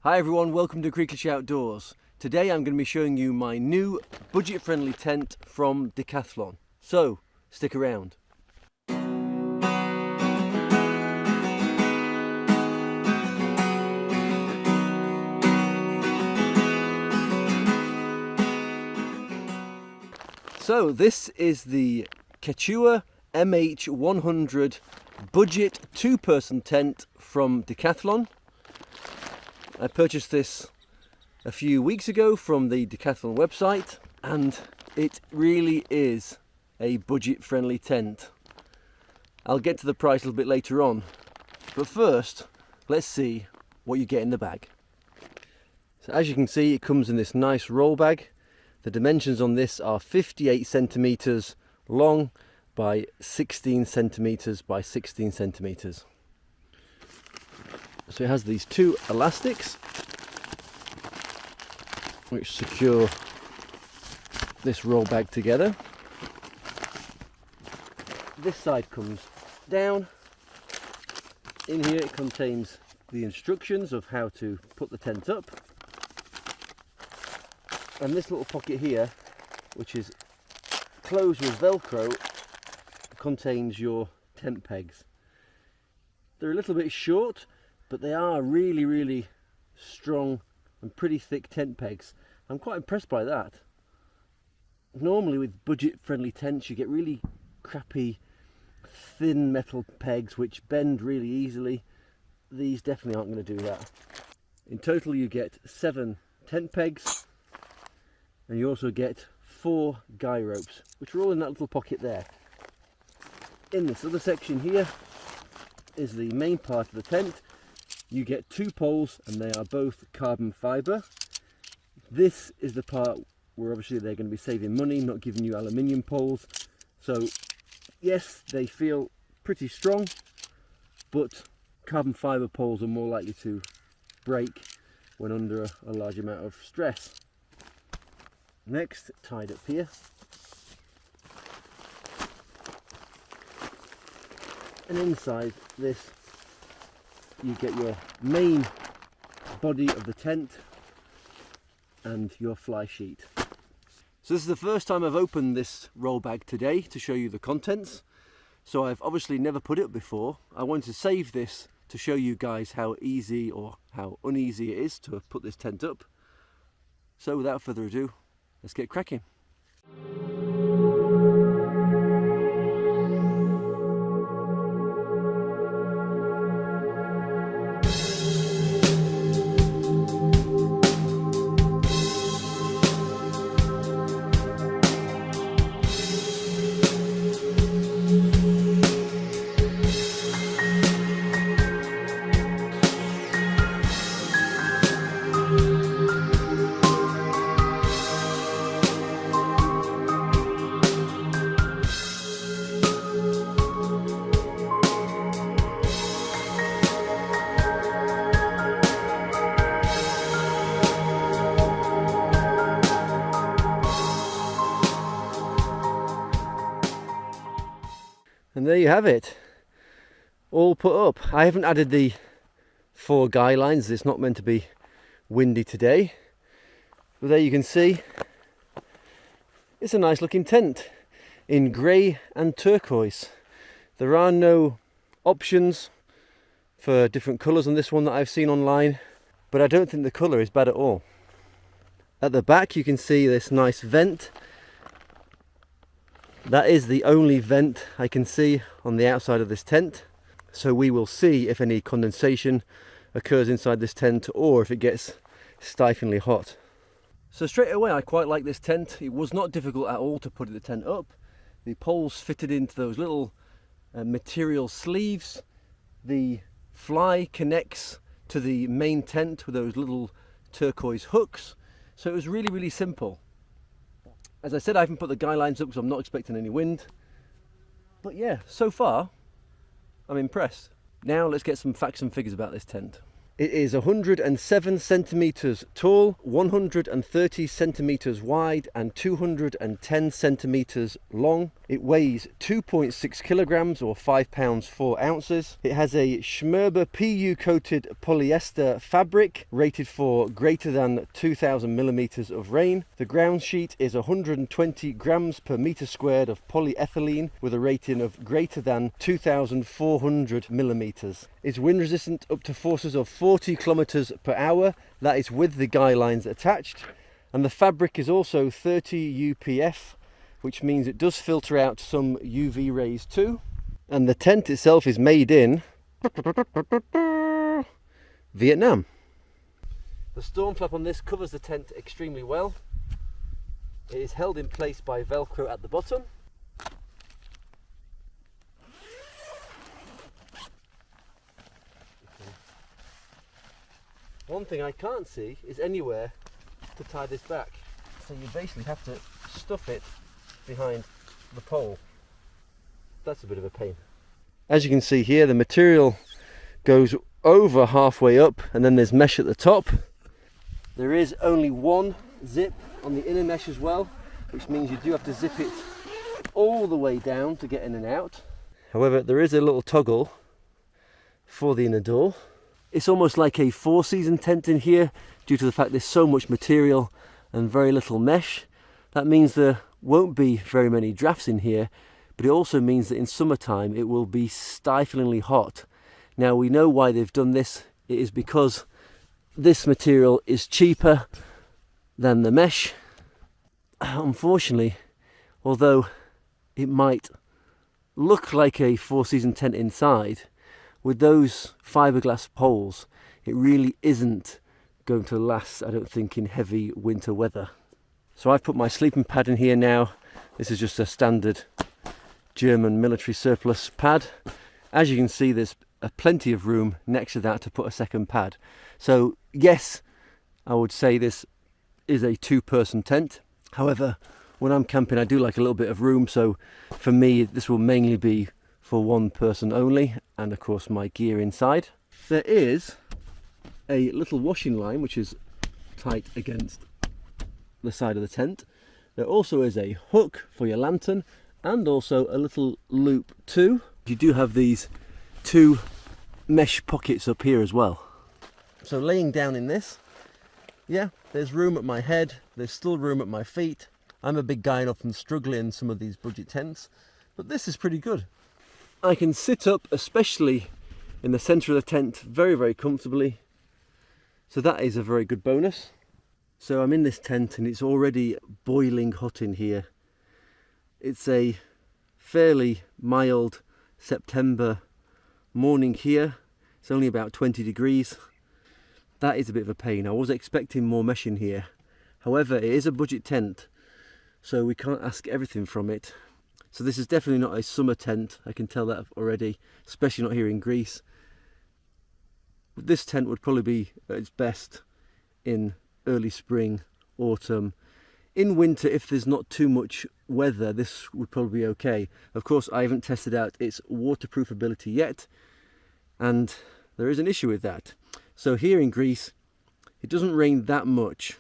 Hi everyone, welcome to Quechua Outdoors. Today I'm going to be showing you my new budget-friendly tent from Decathlon. So, stick around. So this is the Quechua MH100 budget 2-person tent from Decathlon. I purchased this a few weeks ago from the Decathlon website, and it really is a budget-friendly tent. I'll get to the price a little bit later on, but first let's see what you get in the bag. So as you can see, it comes in this nice roll bag. The dimensions on this are 58 centimeters long by 16 centimeters by 16 centimeters. So it has these two elastics which secure this roll bag together. This side comes down. In here it contains the instructions of how to put the tent up. And this little pocket here, which is closed with Velcro, contains your tent pegs. They're a little bit short, but they are really strong and pretty thick tent pegs. I'm quite impressed by that. Normally with budget-friendly tents you get really crappy thin metal pegs which bend really easily. These definitely aren't going to do that. In total you get 7 tent pegs. And you also get 4 guy ropes, which are all in that little pocket there. In this other section here is the main part of the tent. You get 2 poles, and they are both carbon fibre. This is the part where obviously they're going to be saving money, not giving you aluminium poles. So yes, they feel pretty strong, but carbon fibre poles are more likely to break when under a large amount of stress. Next, tied up here, and inside this you get your main body of the tent and your fly sheet. So this is the first time I've opened this roll bag today to show you the contents. So I've obviously never put it up before. I wanted to save this to show you guys how easy or how uneasy it is to put this tent up. So without further ado, let's get cracking. And there you have it, all put up. I haven't added the 4 guy lines, it's not meant to be windy today. But there you can see, it's a nice looking tent in grey and turquoise. There are no options for different colours on this one that I've seen online, but I don't think the colour is bad at all. At the back you can see this nice vent. That is the only vent I can see on the outside of this tent, so we will see if any condensation occurs inside this tent or if it gets stiflingly hot. So straight away I quite like this tent. It was not difficult at all to put the tent up. The poles fitted into those little material sleeves. The fly connects to the main tent with those little turquoise hooks, so it was really simple. As I said, I haven't put the guy lines up because I'm not expecting any wind. But yeah, so far, I'm impressed. Now let's get some facts and figures about this tent. It is 107 centimeters tall, 130 centimeters wide, and 210 centimeters long. It weighs 2.6 kilograms or 5 pounds 4 ounces. It has a Schmerber PU coated polyester fabric rated for greater than 2000 millimeters of rain. The ground sheet is 120 grams per meter squared of polyethylene with a rating of greater than 2400 millimeters. It's wind resistant up to forces of 40 kilometers per hour. That is with the guy lines attached. And the fabric is also 30 UPF, which means it does filter out some UV rays too. And the tent itself is made in Vietnam. The storm flap on this covers the tent extremely well. It is held in place by Velcro at the bottom. One thing I can't see is anywhere to tie this back. So you basically have to stuff it behind the pole. That's a bit of a pain. As you can see here, the material goes over halfway up and then there's mesh at the top. There is only one zip on the inner mesh as well, which means you do have to zip it all the way down to get in and out. However, there is a little toggle for the inner door. It's almost like a four-season tent in here due to the fact there's so much material and very little mesh. That means there won't be very many drafts in here, but it also means that in summertime it will be stiflingly hot. Now we know why they've done this. It is because this material is cheaper than the mesh. Unfortunately, although it might look like a four-season tent inside, with those fiberglass poles, it really isn't going to last, I don't think, in heavy winter weather. So I've put my sleeping pad in here now. This is just a standard German military surplus pad. As you can see, there's plenty of room next to that to put a second pad. So yes, I would say this is a two-person tent. However, when I'm camping, I do like a little bit of room. So for me, this will mainly be for one person only, and of course my gear inside. There is a little washing line which is tight against the side of the tent. There also is a hook for your lantern and also a little loop too. You do have these two mesh pockets up here as well. So laying down in this, yeah, there's room at my head, there's still room at my feet. I'm a big guy and often struggle in some of these budget tents, but this is pretty good. I can sit up, especially in the centre of the tent, very, very comfortably. So that is a very good bonus. So I'm in this tent and it's already boiling hot in here. It's a fairly mild September morning here. It's only about 20 degrees. That is a bit of a pain. I was expecting more mesh in here. However, it is a budget tent, so we can't ask everything from it. So this is definitely not a summer tent, I can tell that already, especially not here in Greece. This tent would probably be at its best in early spring, autumn. In winter, if there's not too much weather, this would probably be okay. Of course, I haven't tested out its waterproof ability yet, and there is an issue with that. So here in Greece, it doesn't rain that much.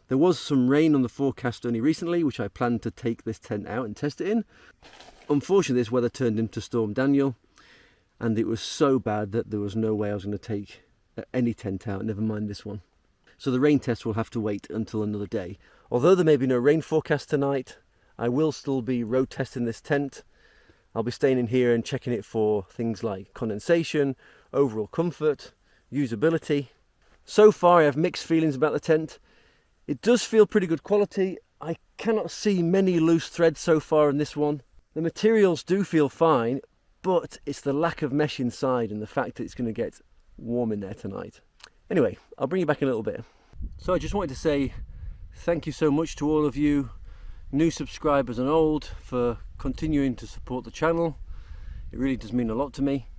There was some rain on the forecast only recently, which I planned to take this tent out and test it in. Unfortunately, this weather turned into Storm Daniel, and it was so bad that there was no way I was going to take any tent out, never mind this one. So the rain test will have to wait until another day. Although there may be no rain forecast tonight, I will still be road testing this tent. I'll be staying in here and checking it for things like condensation, overall comfort, usability. So far I have mixed feelings about the tent. It does feel pretty good quality. I cannot see many loose threads so far in this one. The materials do feel fine, but it's the lack of mesh inside and the fact that it's going to get warm in there tonight. Anyway, I'll bring you back in a little bit. So I just wanted to say thank you so much to all of you, new subscribers and old, for continuing to support the channel. It really does mean a lot to me.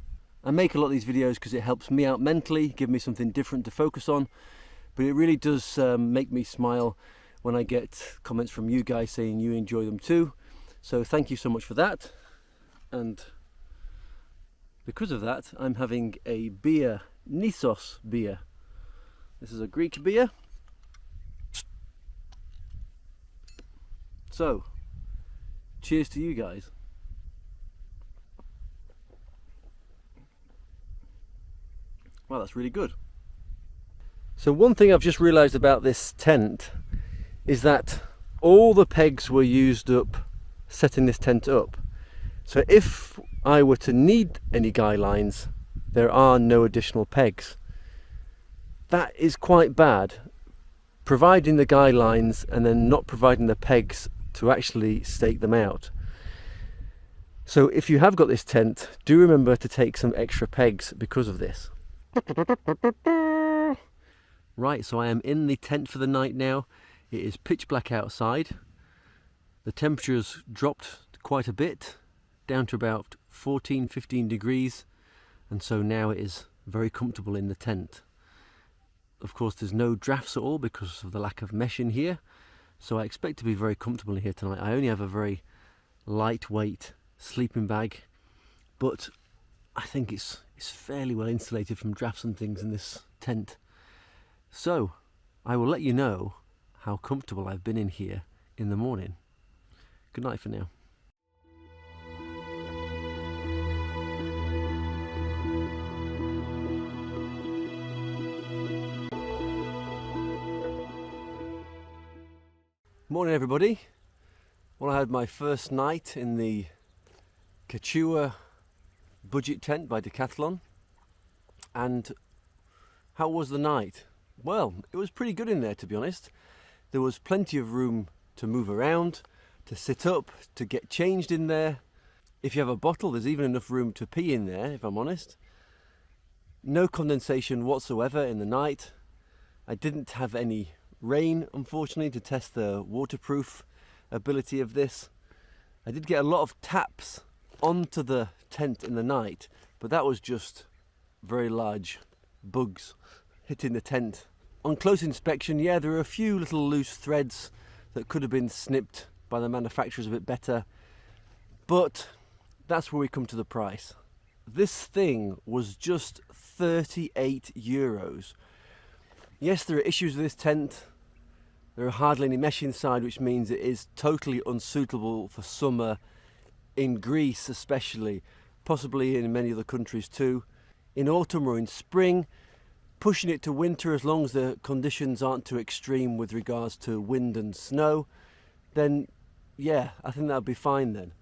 I make a lot of these videos because it helps me out mentally, give me something different to focus on. But it really does make me smile when I get comments from you guys saying you enjoy them too. So thank you so much for that. And because of that, I'm having a beer Nissos beer. This is a Greek beer. So, cheers to you guys. Wow, that's really good. So one thing I've just realised about this tent is that all the pegs were used up setting this tent up. So if I were to need any guy lines, there are no additional pegs. That is quite bad. Providing the guy lines and then not providing the pegs to actually stake them out. So if you have got this tent, do remember to take some extra pegs because of this. Right, so I am in the tent for the night now. It is pitch black outside. The temperature's dropped quite a bit, down to about 14-15 degrees, and so now it is very comfortable in the tent. Of course, there's no drafts at all because of the lack of mesh in here, so I expect to be very comfortable in here tonight. I only have a very lightweight sleeping bag, but I think it's fairly well insulated from drafts and things in this tent. So I will let you know how comfortable I've been in here in the morning. Good night for now. Morning everybody. Well, I had my first night in the Quechua budget tent by Decathlon, and how was the night? Well, it was pretty good in there, to be honest. There was plenty of room to move around, to sit up, to get changed in there. If you have a bottle, there's even enough room to pee in there, if I'm honest. No condensation whatsoever in the night. I didn't have any rain, unfortunately, to test the waterproof ability of this. I did get a lot of taps onto the tent in the night, but that was just very large bugs hitting the tent. On close inspection, yeah, there are a few little loose threads that could have been snipped by the manufacturers a bit better, but that's where we come to the price. This thing was just 38 euros. Yes, there are issues with this tent. There are hardly any mesh inside, which means it is totally unsuitable for summer in Greece especially, possibly in many other countries too. In autumn or in spring, pushing it to winter, as long as the conditions aren't too extreme with regards to wind and snow, then yeah, I think that would be fine then.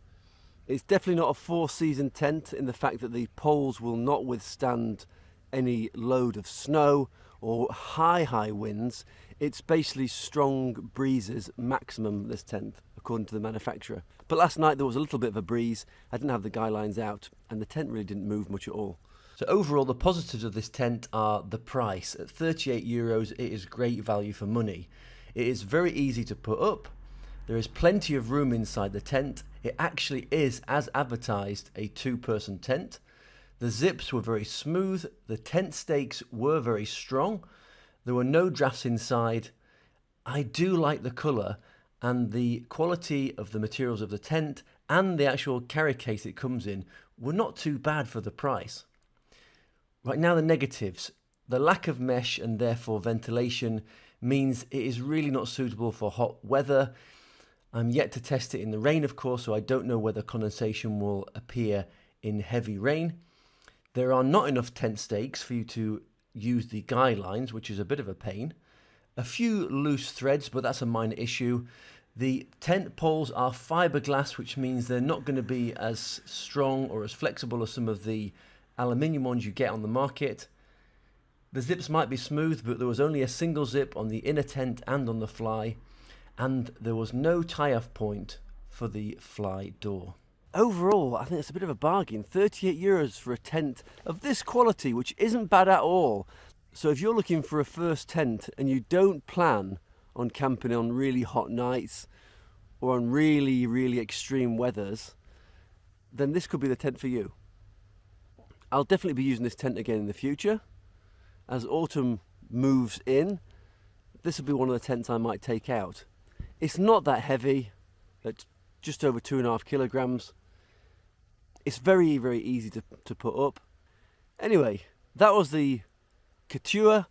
It's definitely not a four-season tent in the fact that the poles will not withstand any load of snow or high winds. It's basically strong breezes maximum, this tent, according to the manufacturer. But last night there was a little bit of a breeze. I didn't have the guy lines out and the tent really didn't move much at all. So overall, the positives of this tent are the price. At 38 euros, it is great value for money. It is very easy to put up. There is plenty of room inside the tent. It actually is, as advertised, a two-person tent. The zips were very smooth. The tent stakes were very strong. There were no drafts inside. I do like the colour and the quality of the materials of the tent, and the actual carry case it comes in were not too bad for the price. Right, now the negatives. The lack of mesh and therefore ventilation means it is really not suitable for hot weather. I'm yet to test it in the rain, of course, so I don't know whether condensation will appear in heavy rain. There are not enough tent stakes for you to use the guy lines, which is a bit of a pain. A few loose threads, but that's a minor issue. The tent poles are fiberglass, which means they're not going to be as strong or as flexible as some of the aluminium ones you get on the market. The zips might be smooth, but there was only a single zip on the inner tent and on the fly, and there was no tie-off point for the fly door. Overall, I think it's a bit of a bargain. 38 euros for a tent of this quality, which isn't bad at all. So if you're looking for a first tent and you don't plan on camping on really hot nights or on really extreme weathers, then this could be the tent for you. I'll definitely be using this tent again in the future. As autumn moves in, this will be one of the tents I might take out. It's not that heavy, at just over 2.5 kilograms. It's very easy to put up. Anyway, that was the Quechua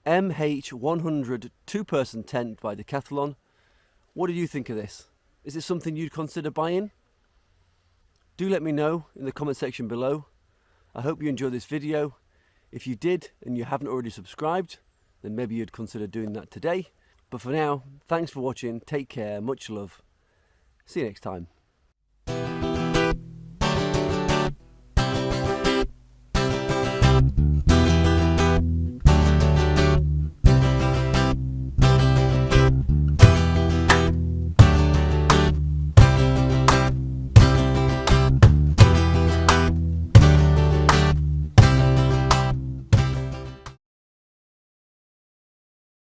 MH100 two-person tent by Decathlon. What do you think of this? Is it something you'd consider buying? Do let me know in the comment section below. I hope you enjoyed this video. If you did and you haven't already subscribed, then maybe you'd consider doing that today. But for now, thanks for watching, take care, much love. See you next time.